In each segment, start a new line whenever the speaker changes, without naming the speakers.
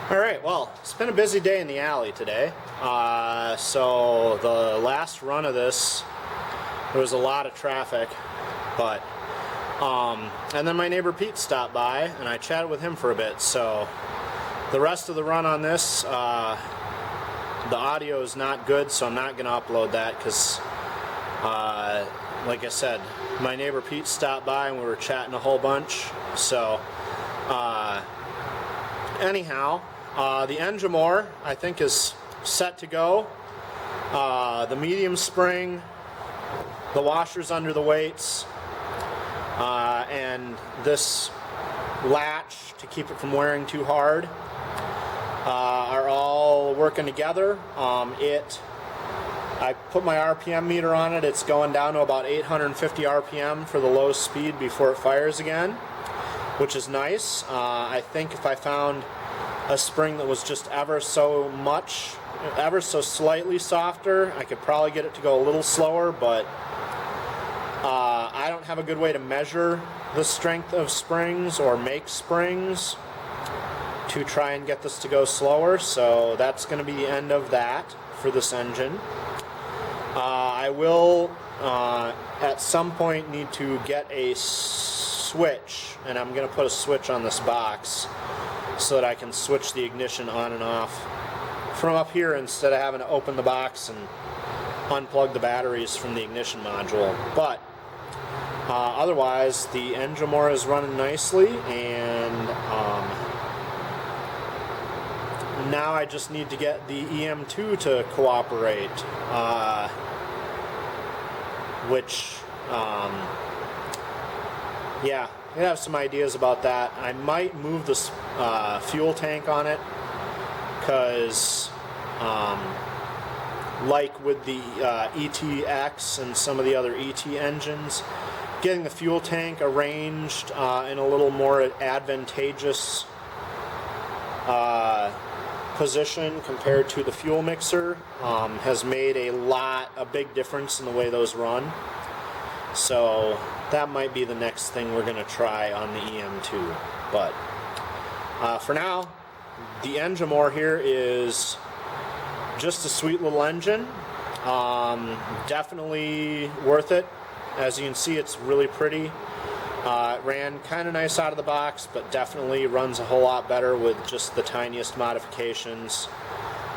Alright, well, it's been a busy day in the alley today. So the last run of this, there was a lot of traffic, but, and then my neighbor Pete stopped by, and I chatted with him for a bit, so the rest of the run on this, the audio is not good, so I'm not going to upload that, because, like I said, my neighbor Pete stopped by, and we were chatting a whole bunch, so, anyhow, the Enjomor, I think, is set to go. The medium spring, the washers under the weights, and this latch to keep it from wearing too hard are all working together. I put my RPM meter on it. It's going down to about 850 RPM for the low speed before it fires again, which is nice. I think if I found a spring that was just ever so slightly softer, I could probably get it to go a little slower, but I don't have a good way to measure the strength of springs or make springs to try and get this to go slower, so that's going to be the end of that for this engine. I will at some point need to get a switch, and I'm going to put a switch on this box so that I can switch the ignition on and off from up here instead of having to open the box and unplug the batteries from the ignition module. But otherwise, the Enjomor is running nicely, and now I just need to get the EM2 to cooperate, which, yeah, I have some ideas about that. I might move the fuel tank on it, because like with the ETX and some of the other ET engines, getting the fuel tank arranged in a little more advantageous position compared to the fuel mixer has made a big difference in the way those run. So that might be the next thing we're going to try on the EM2. But for now, the Enjomor here is just a sweet little engine. Definitely worth it. As you can see, it's really pretty. It ran kind of nice out of the box, but definitely runs a whole lot better with just the tiniest modifications.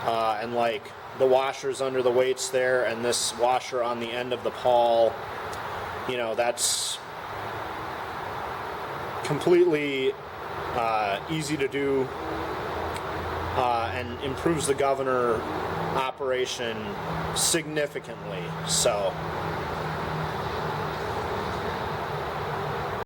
And like the washers under the weights there, and this washer on the end of the pawl, you know, that's completely easy to do, and improves the governor operation significantly. So